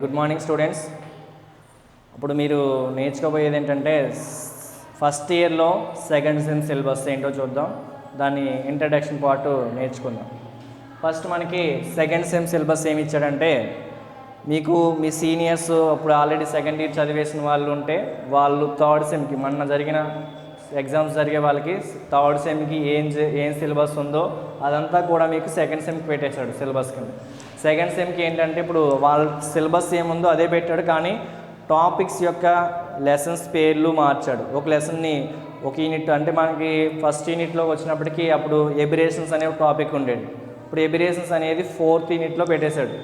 Good morning students. ఇప్పుడు మీరు నేర్చుకోబోయేది ఏంటంటే ఫస్ట్ ఇయర్లో సెకండ్ సెమ్ సిలబస్ ఏంటో చూద్దాం. దాని ఇంట్రడక్షన్ పార్ట్ నేర్చుకుందాం. ఫస్ట్ మనకి సెకండ్ సెమ్ సిలబస్ ఏమి ఇచ్చాడంటే, మీకు మీ సీనియర్స్ అప్పుడు ఆల్రెడీ సెకండ్ ఇయర్ చదివేసిన వాళ్ళు ఉంటే వాళ్ళు థర్డ్ సెమ్కి మొన్న జరిగిన ఎగ్జామ్స్ జరిగే వాళ్ళకి థర్డ్ సెమ్కి ఏం సిలబస్ ఉందో అదంతా కూడా మీకు సెకండ్ సెమ్కి పెట్టేశాడు సిలబస్ కింద. సెకండ్ సెమ్కి ఏంటంటే ఇప్పుడు వాళ్ళ సిలబస్ ఏముందో అదే పెట్టాడు, కానీ టాపిక్స్ యొక్క లెసన్స్ పేర్లు మార్చాడు. ఒక లెసన్ని ఒక యూనిట్ అంటే మనకి ఫస్ట్ యూనిట్లో వచ్చినప్పటికీ అప్పుడు ఎబిరేషన్స్ అనే ఒక టాపిక్ ఉండేది. ఇప్పుడు ఎబిరేషన్స్ అనేది ఫోర్త్ యూనిట్లో పెట్టేశాడు.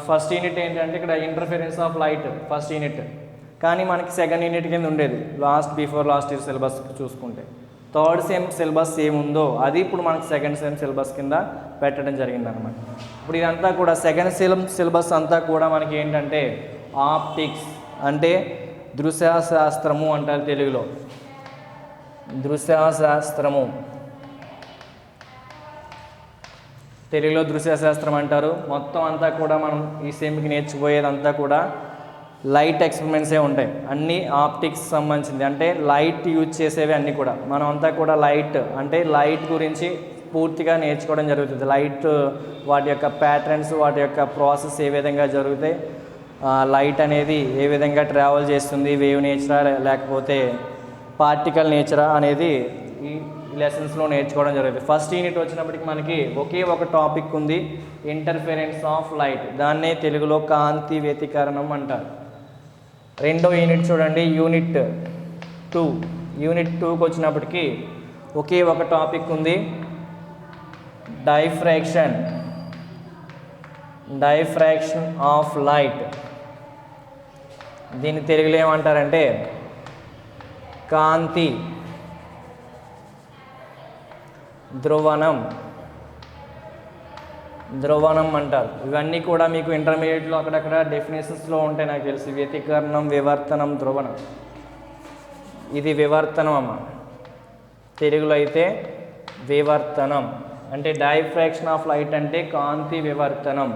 ఫస్ట్ యూనిట్ ఏంటంటే ఇక్కడ interference of light first unit, కానీ మనకి సెకండ్ యూనిట్ కింద ఉండేది బిఫోర్ లాస్ట్ ఇయర్ సిలబస్ చూసుకుంటే. థర్డ్ సెమ్ సిలబస్ ఏముందో అది ఇప్పుడు మనకి సెకండ్ సెమ్ సిలబస్ కింద పెట్టడం జరిగిందనమాట. ఇప్పుడు ఇదంతా కూడా సెకండ్ సెమ్ సిలబస్ అంతా కూడా మనకి ఏంటంటే ఆప్టిక్స్ అంటే దృశ్యశాస్త్రము అంటారు తెలుగులో. దృశ్యశాస్త్రము తెలుగులో దృశ్యశాస్త్రం అంటారు. మొత్తం అంతా కూడా మనం ఈ సెమ్కి నేర్చుకుపోయేదంతా కూడా లైట్ ఎక్స్పెరిమెంట్సే ఉంటాయి. అన్నీ ఆప్టిక్స్ సంబంధించింది, అంటే లైట్ యూజ్ చేసేవి అన్నీ కూడా. మనం అంతా కూడా లైట్ అంటే లైట్ గురించి పూర్తిగా నేర్చుకోవడం జరుగుతుంది. లైట్ వాటి యొక్క ప్యాటర్న్స్, వాటి యొక్క ప్రాసెస్ ఏ విధంగా జరుగుతాయి, లైట్ అనేది ఏ విధంగా ట్రావెల్ చేస్తుంది, వేవ్ నేచరా లేకపోతే పార్టికల్ నేచరా అనేది ఈ లెసన్స్లో నేర్చుకోవడం జరుగుతుంది. ఫస్ట్ యూనిట్ వచ్చినప్పటికి మనకి ఒకే ఒక టాపిక్ ఉంది, ఇంటర్ఫిరెన్స్ ఆఫ్ లైట్. దాన్నే తెలుగులో కాంతి వ్యతికరణం అంటారు. రెండో యూనిట్ చూడండి, యూనిట్ 2. యూనిట్ 2కి వచ్చినప్పటికీ ఒకే ఒక టాపిక్ ఉంది, డైఫ్రాక్షన్ ఆఫ్ లైట్. దీన్ని తెలుగులో ఏమంటారంటే కాంతి ధ్రువణం అంటారు. ఇవన్నీ కూడా మీకు ఇంటర్మీడియట్లో అక్కడక్కడ డెఫినేషన్స్లో ఉంటాయి నాకు తెలిసి. వ్యతికరణం, వివర్తనం, ధ్రువణం. ఇది వివర్తనం అమ్మ, తెలుగులో అయితే వివర్తనం. అంటే డైఫ్రాక్షన్ ఆఫ్ లైట్ అంటే కాంతి వివర్తనం,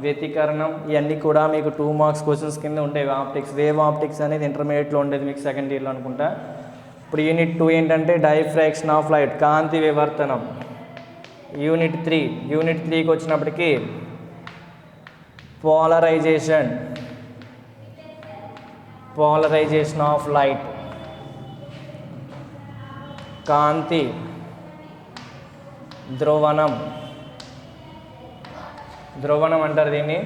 వ్యతికరణం. ఇవన్నీ కూడా మీకు 2 మార్క్స్ క్వశ్చన్స్ కింద ఉంటాయి. ఆప్టిక్స్, వేవ్ ఆప్టిక్స్ అనేది ఇంటర్మీడియట్లో ఉండేది మీకు సెకండ్ ఇయర్లో అనుకుంటా. ఇప్పుడు యూనిట్ 2 ఏంటంటే డైఫ్రాక్షన్ ఆఫ్ లైట్, కాంతి వివర్తనం. యూనిట్ 3కి వచ్చినప్పటికీ పోలరైజేషన్ ఆఫ్ లైట్, కాంతి ధ్రువణం అంటారు దీన్ని.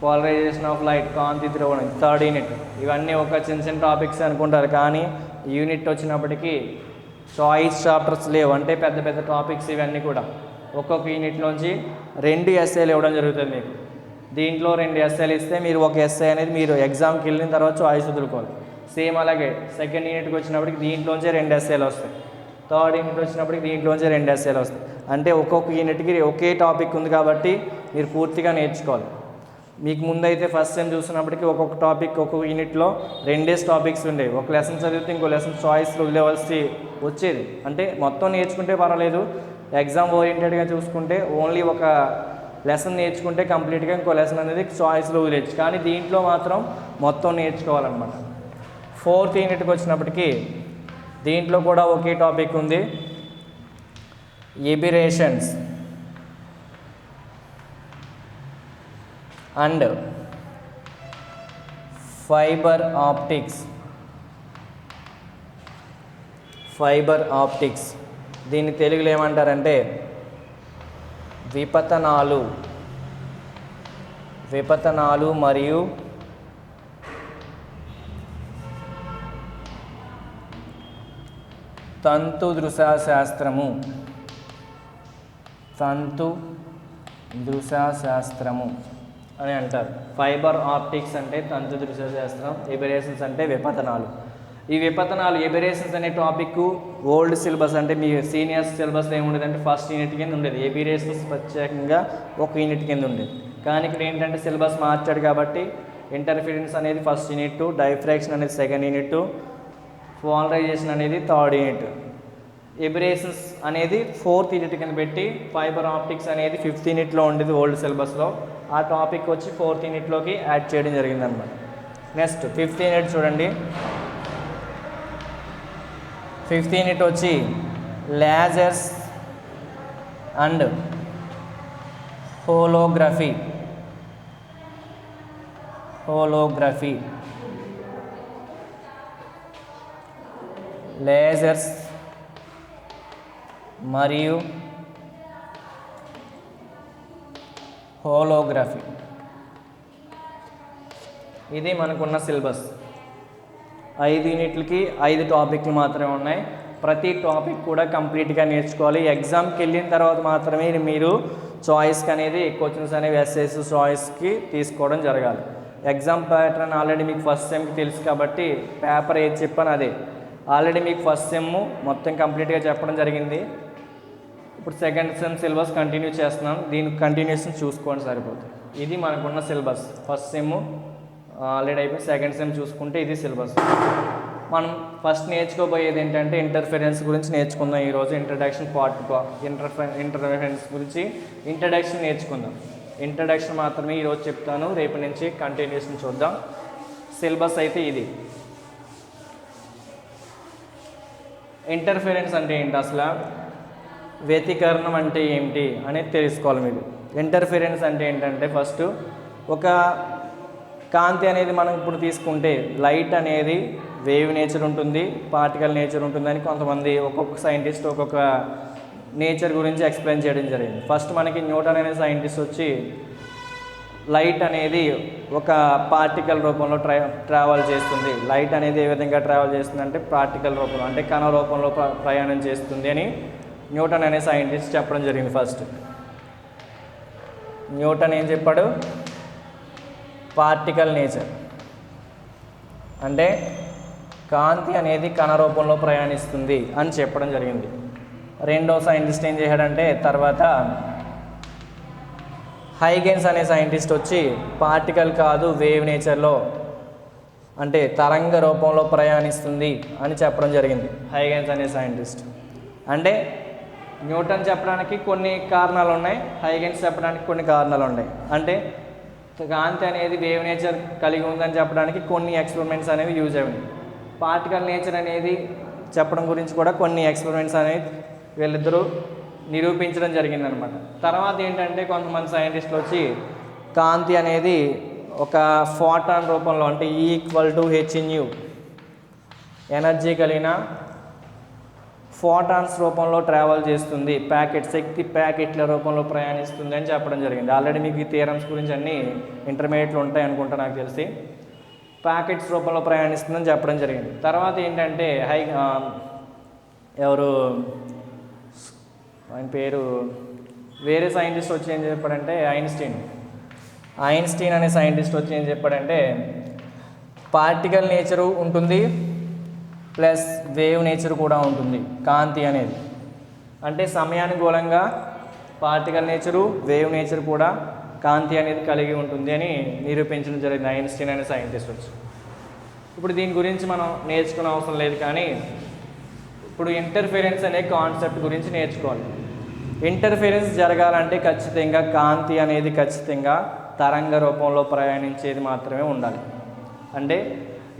పోలరైజేషన్ ఆఫ్ లైట్, కాంతి ధ్రువణం, థర్డ్ యూనిట్. ఇవన్నీ ఒక చిన్న టాపిక్స్ అనుకుంటారు, కానీ యూనిట్ వచ్చినప్పటికీ చాయిస్ చాప్టర్స్ లేవు, అంటే పెద్ద టాపిక్స్ ఇవన్నీ కూడా. ఒక్కొక్క యూనిట్లోంచి 2 ఎస్ఏలు ఇవ్వడం జరుగుతుంది మీకు. దీంట్లో 2 ఎస్ఏలు ఇస్తే మీరు ఒక ఎస్ఏ అనేది మీరు ఎగ్జామ్కి వెళ్ళిన తర్వాత చాయిస్ వదులుకోవాలి. సేమ్ అలాగే సెకండ్ యూనిట్కి వచ్చినప్పటికి దీంట్లోంచే 2 ఎస్ఏలు వస్తాయి. థర్డ్ యూనిట్ వచ్చినప్పటికి దీంట్లోంచే 2 ఎస్ఏలు వస్తాయి. అంటే ఒక్కొక్క యూనిట్కి ఒకే టాపిక్ ఉంది కాబట్టి మీరు పూర్తిగా నేర్చుకోవాలి. మీకు ముందైతే ఫస్ట్ సెమ్ చూసినప్పటికీ ఒక్కొక్క టాపిక్ ఒక్కొక్క యూనిట్లో 2 టాపిక్స్ ఉండేవి. ఒక లెసన్ చదివితే ఇంకో లెసన్ చాయిస్లో వదిలేవలసి వచ్చేది. అంటే మొత్తం నేర్చుకుంటే పర్వాలేదు, ఎగ్జామ్ ఓరియంటెడ్గా చూసుకుంటే ఓన్లీ ఒక లెసన్ నేర్చుకుంటే కంప్లీట్గా ఇంకో లెసన్ అనేది చాయిస్లో వదిలేచ్చు. కానీ దీంట్లో మాత్రం మొత్తం నేర్చుకోవాలన్నమాట. ఫోర్త్ యూనిట్కి వచ్చినప్పటికీ దీంట్లో కూడా ఒకే టాపిక్ ఉంది, ఎబిరేషన్స్ అండ్ ఫైబర్ ఆప్టిక్స్. దీన్ని తెలుగులో ఏమంటారంటే విపతనాలు మరియు తంతు దృశ్యశాస్త్రము అని అంటారు. ఫైబర్ ఆప్టిక్స్ అంటే తంతు దృశ్యశాస్త్రం, ఎబిరేషన్స్ అంటే విపతనాలు. ఈ విపతనాలు, ఎబిరేషన్స్ అనే టాపిక్ ఓల్డ్ సిలబస్ అంటే మీ సీనియర్స్ సిలబస్లో ఏముండేదంటే ఫస్ట్ యూనిట్ కింద ఉండేది. ఎబిరేషన్స్ ప్రత్యేకంగా ఒక యూనిట్ కింద ఉండేది. కానీ ఇక్కడ ఏంటంటే సిలబస్ మార్చాడు కాబట్టి ఇంటర్ఫిరెన్స్ అనేది ఫస్ట్ యూనిట్, డైఫ్రాక్షన్ అనేది సెకండ్ యూనిట్, పోలరైజేషన్ అనేది థర్డ్ యూనిట్. ఎబిరేషన్స్ అనేది 4th యూనిట్ కింద పెట్టి ఫైబర్ ఆప్టిక్స్ అనేది 5th యూనిట్లో ఉండేది ఓల్డ్ సిలబస్లో. ఆ టాపిక్ వచ్చి 4th యూనిట్లోకి యాడ్ చేయడం జరిగిందనమాట. నెక్స్ట్ 5th యూనిట్ చూడండి. 5th యూనిట్ వచ్చి లేజర్స్ అండ్ హోలోగ్రఫీ. లేజర్స్ మరియు హోలోగ్రఫీ. ఇది మనకున్న సిలబస్. 5 యూనిట్లకి 5 టాపిక్లు మాత్రమే ఉన్నాయి. ప్రతి టాపిక్ కూడా కంప్లీట్గా నేర్చుకోవాలి. ఎగ్జామ్కి వెళ్ళిన తర్వాత మాత్రమే మీరు చాయిస్కి అనేది క్వశ్చన్స్ అనేవి ఎస్ఎస్ చాయిస్కి తీసుకోవడం జరగాలి. ఎగ్జామ్ ప్యాటర్న్ ఆల్రెడీ మీకు ఫస్ట్ సెమ్కి తెలుసు కాబట్టి పేపర్ ఏది చెప్పాను అదే. ఆల్రెడీ మీకు ఫస్ట్ సెమ్ మొత్తం కంప్లీట్గా చెప్పడం జరిగింది. ఇప్పుడు సెకండ్ సెమ్ సిలబస్ కంటిన్యూ చేస్తున్నాం. దీని కంటిన్యూషన్ చూసుకోండి సరిపోతుంది. ఇది మనకున్న సిలబస్. ఫస్ట్ సెమ్ ఆల్రెడీ అయిపోయి సెకండ్ సెమ్ చూసుకుంటే ఇది సిలబస్. మనం ఫస్ట్ నేర్చుకోబోయేది ఏంటంటే ఇంటర్ఫరెన్స్ గురించి నేర్చుకుందాం ఈరోజు. ఇంట్రడక్షన్ పార్ట్ ఇంటర్ఫరెన్స్ గురించి ఇంట్రడక్షన్ నేర్చుకుందాం. ఇంట్రడక్షన్ మాత్రమే ఈరోజు చెప్తాను. రేపు నుంచి కంటిన్యూషన్ చూద్దాం. సిలబస్ అయితే ఇది. ఇంటర్ఫరెన్స్ అంటే ఏంటి, అసలు వ్యతికరణం అంటే ఏంటి అనేది తెలుసుకోవాలి మీరు. ఇంటర్ఫరెన్స్ అంటే ఏంటంటే ఫస్ట్ ఒక కాంతి అనేది మనం ఇప్పుడు తీసుకుంటే లైట్ అనేది వేవ్ నేచర్ ఉంటుంది, పార్టికల్ నేచర్ ఉంటుందని కొంతమంది ఒక్కొక్క సైంటిస్ట్ ఒక్కొక్క నేచర్ గురించి ఎక్స్ప్లెయిన్ చేయడం జరిగింది. ఫస్ట్ మనకి న్యూటన్ అనే సైంటిస్ట్ వచ్చి లైట్ అనేది ఒక పార్టికల్ రూపంలో ట్రావెల్ చేస్తుంది. లైట్ అనేది ఏ విధంగా ట్రావెల్ చేస్తుందంటే పార్టికల్ రూపంలో అంటే కణ రూపంలో ప్రయాణం చేస్తుంది అని న్యూటన్ అనే సైంటిస్ట్ చెప్పడం జరిగింది. ఫస్ట్ న్యూటన్ ఏం చెప్పాడు, పార్టికల్ నేచర్ అంటే కాంతి అనేది కణ రూపంలో ప్రయాణిస్తుంది అని చెప్పడం జరిగింది. రెండో సైంటిస్ట్ ఏం చేశాడంటే తర్వాత హైగెన్స్ అనే సైంటిస్ట్ వచ్చి పార్టికల్ కాదు వేవ్ నేచర్లో అంటే తరంగ రూపంలో ప్రయాణిస్తుంది అని చెప్పడం జరిగింది. హైగెన్స్ అనే సైంటిస్ట్ అంటే న్యూటన్ చెప్పడానికి కొన్ని కారణాలు ఉన్నాయి, హైగెన్స్ చెప్పడానికి కొన్ని కారణాలు ఉన్నాయి. అంటే కాంతి అనేది వేవ్ నేచర్ కలిగి ఉందని చెప్పడానికి కొన్ని ఎక్స్పెరిమెంట్స్ అనేవి యూజ్ అయ్యాయి. పార్టికల్ నేచర్ అనేది చెప్పడం గురించి కూడా కొన్ని ఎక్స్పెరిమెంట్స్ అనేవి వీళ్ళిద్దరూ నిరూపించడం జరిగిందనమాట. తర్వాత ఏంటంటే కొంతమంది సైంటిస్టులు వచ్చి కాంతి అనేది ఒక ఫోటాన్ రూపంలో అంటే E=hν ఎనర్జీ కలిగిన ఫోటాన్స్ రూపంలో ట్రావెల్ చేస్తుంది, శక్తి ప్యాకెట్ల రూపంలో ప్రయాణిస్తుంది అని చెప్పడం జరిగింది. ఆల్రెడీ మీకు ఈ థియరమ్స్ గురించి అన్నీ ఇంటర్మీడియట్లో ఉంటాయి అనుకుంటా నాకు తెలిసి. ప్యాకెట్స్ రూపంలో ప్రయాణిస్తుందని చెప్పడం జరిగింది. తర్వాత ఏంటంటే ఎవరు ఆయన పేరు వేరే సైంటిస్ట్ వచ్చి ఏం చెప్పాడంటే ఐన్స్టీన్ అనే సైంటిస్ట్ వచ్చి ఏం చెప్పాడంటే పార్టికల్ నేచరు ఉంటుంది ప్లస్ వేవ్ నేచర్ కూడా ఉంటుంది కాంతి అనేది. అంటే సమయానుకూలంగా పార్టికల్ నేచరు వేవ్ నేచర్ కూడా కాంతి అనేది కలిగి ఉంటుంది అని నిరూపించడం జరిగింది ఐన్స్టీన్ అనే సైంటిస్ట్ వచ్చి. ఇప్పుడు దీని గురించి మనం నేర్చుకునే అవసరం లేదు, కానీ ఇప్పుడు ఇంటర్ఫిరెన్స్ అనే కాన్సెప్ట్ గురించి నేర్చుకోవాలి. ఇంటర్ఫిరెన్స్ జరగాలంటే ఖచ్చితంగా కాంతి అనేది ఖచ్చితంగా తరంగ రూపంలో ప్రయాణించేది మాత్రమే ఉండాలి. అంటే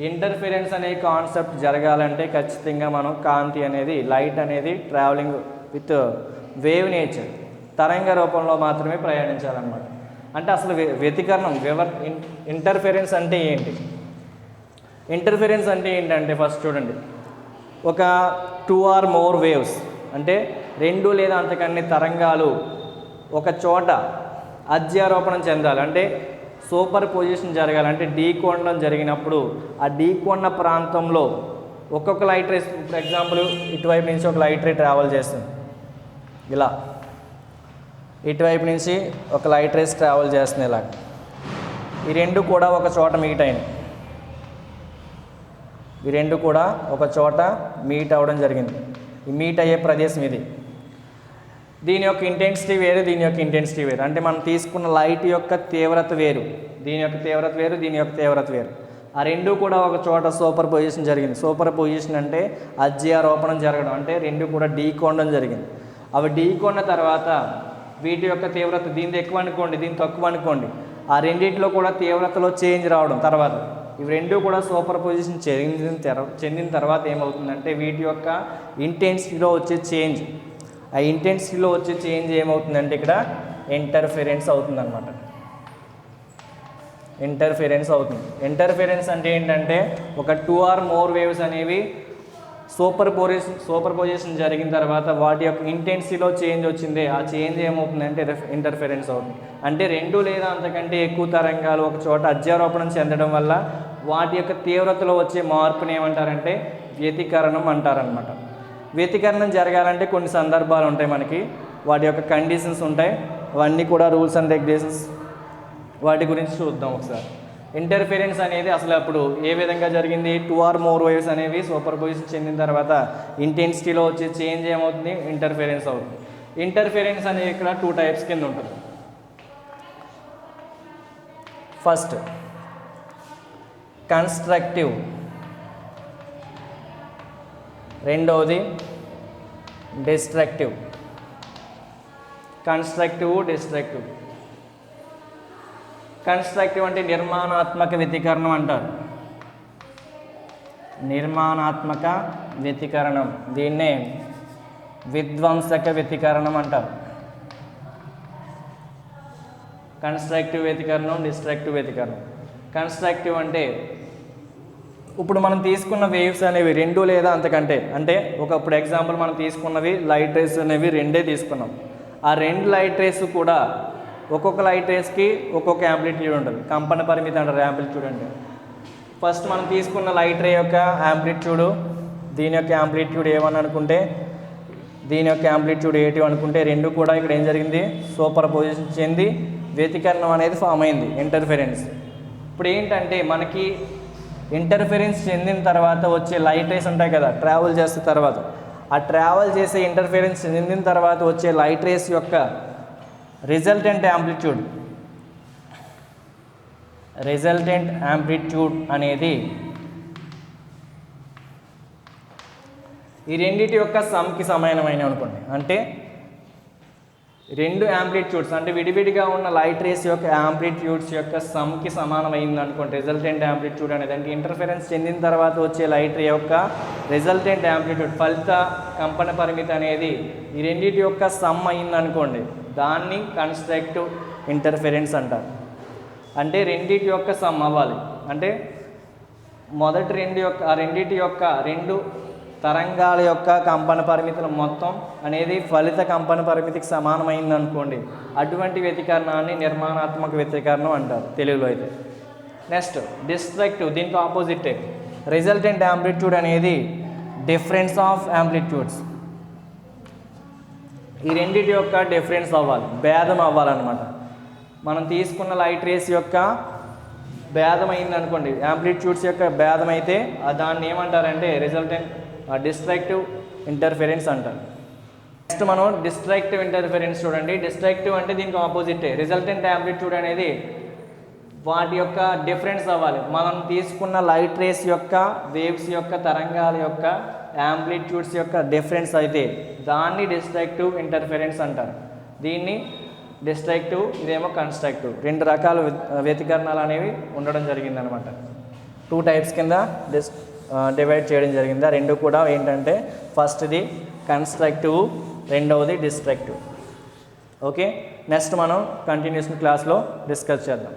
ఇంటర్ఫిరెన్స్ అనే కాన్సెప్ట్ జరగాలంటే ఖచ్చితంగా మనం కాంతి అనేది లైట్ అనేది ట్రావెలింగ్ విత్ వేవ్ నేచర్ తరంగ రూపంలో మాత్రమే ప్రయాణించాలన్నమాట. అంటే అసలు వ్యతికరణం ఇంటర్ఫిరెన్స్ అంటే ఏంటి? ఇంటర్ఫిరెన్స్ అంటే ఏంటంటే ఫస్ట్ చూడండి, ఒక 2 or more వేవ్స్ అంటే 2 లేదా అంతకన్నా తరంగాలు ఒక చోట అధ్యారోపణం చెందాలి అంటే సూపర్ పొజిషన్ జరగాలంటే ఢీకొనడం జరిగినప్పుడు ఆ ఢీకొన్న ప్రాంతంలో ఒక్కొక్క లైట్ రేస్, ఫర్ ఎగ్జాంపుల్ ఇటువైపు నుంచి ఒక లైట్ రే ట్రావెల్ చేస్తుంది, ఇలా ఇటువైపు నుంచి ఒక లైట్ రేస్ ట్రావెల్ చేస్తుంది, ఇలా ఈ రెండు కూడా ఒక చోట మీట్ అయినాయి, ఈ రెండు కూడా ఒక చోట మీట్ అవ్వడం జరిగింది. ఈ మీట్ అయ్యే ప్రదేశం ఇది. దీని యొక్క ఇంటెన్సిటీ వేరు, దీని యొక్క ఇంటెన్సిటీ వేరు. అంటే మనం తీసుకున్న లైట్ యొక్క తీవ్రత వేరు, దీని యొక్క తీవ్రత వేరు, దీని యొక్క తీవ్రత వేరు. ఆ రెండు కూడా ఒక చోట సూపర్ పొజిషన్ జరిగింది. సూపర్ పొజిషన్ అంటే అధ్యారోపణం జరగడం, అంటే రెండు కూడా ఢీకొనడం జరిగింది. అవి ఢీకొన్న తర్వాత వీటి యొక్క తీవ్రత దీనిది ఎక్కువ అనుకోండి, దీని తక్కువ అనుకోండి, ఆ రెండిట్లో కూడా తీవ్రతలో చేంజ్ రావడం తర్వాత ఇవి రెండు కూడా సూపర్ పొజిషన్ చెందిన తర్వాత ఏమవుతుందంటే వీటి యొక్క ఇంటెన్సిటీలో వచ్చే చేంజ్, ఆ ఇంటెన్సిటీలో వచ్చే చేంజ్ ఏమవుతుందంటే ఇక్కడ ఇంటర్ఫిరెన్స్ అవుతుందన్నమాట. ఇంటర్ఫిరెన్స్ అవుతుంది. ఇంటర్ఫిరెన్స్ అంటే ఏంటంటే ఒక 2 or more వేవ్స్ అనేవి సూపర్ పొజిషన్ జరిగిన తర్వాత వాటి యొక్క ఇంటెన్సిటీలో చేంజ్ వచ్చింది, ఆ చేంజ్ ఏమవుతుందంటే ఇంటర్ఫిరెన్స్ అవుతుంది. అంటే 2 లేదా అంతకంటే ఎక్కువ తరంగాలు ఒక చోట అధ్యారోపణం చెందడం వల్ల వాటి యొక్క తీవ్రతలో వచ్చే మార్పుని ఏమంటారంటే వ్యతికరణం అంటారనమాట. వ్యతికరణం జరగాలంటే కొన్ని సందర్భాలు ఉంటాయి, మనకి వాటి యొక్క కండిషన్స్ ఉంటాయి. అవన్నీ కూడా రూల్స్ అండ్ రెగ్యులేషన్స్, వాటి గురించి చూద్దాం ఒకసారి. ఇంటర్ఫిరెన్స్ అనేది అసలు అప్పుడు ఏ విధంగా జరిగింది, 2 or more వేవ్స్ అనేవి సూపర్ పొజిషన్ చెందిన తర్వాత ఇంటెన్సిటీలో వచ్చే చేంజ్ ఏమవుతుంది, ఇంటర్ఫిరెన్స్ అవుతుంది. ఇంటర్ఫిరెన్స్ అనేది ఇక్కడ 2 types కింద ఉంటుంది. ఫస్ట్ కన్స్ట్రక్టివ్, రెండవది డిస్ట్రక్టివ్. డిస్ట్రక్టివ్. కన్స్ట్రక్టివ్ అంటే నిర్మాణాత్మక వ్యతికరణం అంటారు. నిర్మాణాత్మక వ్యతికరణం, దీన్నే విధ్వంసక వ్యతికరణం అంటారు. కన్స్ట్రక్టివ్ వ్యతికరణం, డిస్ట్రక్టివ్ వ్యతికరణం. కన్స్ట్రక్టివ్ అంటే ఇప్పుడు మనం తీసుకున్న వేవ్స్ అనేవి 2 లేదా అంతకంటే, అంటే ఒకప్పుడు ఎగ్జాంపుల్ మనం తీసుకున్నవి లైట్ రేస్ అనేవి 2 తీసుకున్నాం. ఆ 2 లైట్ రేస్ కూడా ఒక్కొక్క లైట్ రేస్కి ఒక్కొక్క యాంప్లిట్యూడ్ ఉంటుంది. కంపన పరిమితి అంటారు యాంప్లిట్యూడ్ అంటే. ఫస్ట్ మనం తీసుకున్న లైట్ రే యొక్క యాంప్లిట్యూడ్, దీని యొక్క యాంప్లిట్యూడ్ ఏమని అనుకుంటే దీని యొక్క యాంప్లిట్యూడ్ A2 అనుకుంటే, 2 కూడా ఇక్కడ ఏం జరిగింది, సూపర్ పొజిషన్ చెంది వ్యతికరణం అనేది ఫామ్ అయింది, ఇంటర్ఫిరెన్స్. ఇప్పుడు ఏంటంటే మనకి ఇంటర్ఫిరెన్స్ చెందిన తర్వాత వచ్చే లైట్ రేస్ ఉంటాయి కదా, ట్రావెల్ చేసే తర్వాత, ఆ ట్రావెల్ చేసే ఇంటర్ఫిరెన్స్ చెందిన తర్వాత వచ్చే లైట్ రేస్ యొక్క రిజల్టెంట్ యాంప్లిట్యూడ్ అనేది ఈ రెండిటి యొక్క సమ్కి సమానమైన అనుకోండి. అంటే 2 యాంప్లిట్యూడ్స్ అంటే విడివిడిగా ఉన్న లైట్ రేస్ యొక్క యాంప్లిట్యూడ్స్ యొక్క సమ్కి సమానమైంది అనుకోండి రిజల్టెంట్ యాంప్లిట్యూడ్ అనేది. అంటే ఇంటర్ఫిరెన్స్ చెందిన తర్వాత వచ్చే లైట్ రే యొక్క రిజల్టెంట్ యాంప్లిట్యూడ్, ఫలిత కంపన పరిమితి అనేది ఈ రెండిటి యొక్క సమ్ అయింది అనుకోండి, దాన్ని కన్స్ట్రక్టివ్ ఇంటర్ఫిరెన్స్ అంటారు. అంటే రెండిటి యొక్క సమ్ అవ్వాలి. అంటే మొదటి రెండిటి యొక్క 2 తరంగాల యొక్క కంపన పరిమితుల మొత్తం అనేది ఫలిత కంపన పరిమితికి సమానమైంది అనుకోండి, అటువంటి వ్యతికరణాన్ని నిర్మాణాత్మక వ్యతికరణం అంటారు తెలుగులో అయితే. నెక్స్ట్ డిస్ట్రక్టివ్, దీనికి ఆపోజిటే. రిజల్టెంట్ యాంప్లిట్యూడ్ అనేది డిఫరెన్స్ ఆఫ్ యాంప్లిట్యూడ్స్, ఈ రెండిటి యొక్క డిఫరెన్స్ అవ్వాలి, భేదం అవ్వాలన్నమాట. మనం తీసుకున్న లైట్ రేస్ యొక్క భేదం అయింది అనుకోండి, యాంప్లిట్యూడ్స్ యొక్క భేదం అయితే దాన్ని ఏమంటారంటే డిస్ట్రక్టివ్ ఇంటర్ఫిరెన్స్ అంటారు. నెక్స్ట్ మనం డిస్ట్రక్టివ్ ఇంటర్ఫిరెన్స్ చూడండి. డిస్ట్రక్టివ్ అంటే దీనికి ఆపోజిటే. రిజల్టెంట్ యాంప్లిట్యూడ్ అనేది వాటి యొక్క డిఫరెన్స్ అవ్వాలి. మనం తీసుకున్న లైట్ రేస్ యొక్క వేవ్స్ యొక్క తరంగాల యొక్క యాంప్లిట్యూడ్స్ యొక్క డిఫరెన్స్ అయితే దాన్ని డిస్ట్రక్టివ్ ఇంటర్ఫిరెన్స్ అంటారు. దీన్ని డిస్ట్రక్టివ్, ఇదేమో కన్స్ట్రక్టివ్. 2 రకాల వ్యతికరణాలు అనేవి ఉండడం జరిగిందనమాట. 2 types కింద డివైడ్ చేయడం జరిగింది. ఆ 2 కూడా ఏంటంటే ఫస్ట్ది కన్స్ట్రక్టివ్, రెండవది డిస్ట్రక్టివ్. ఓకే, నెక్స్ట్ మనం కంటిన్యూస్ క్లాస్లో డిస్కస్ చేద్దాం.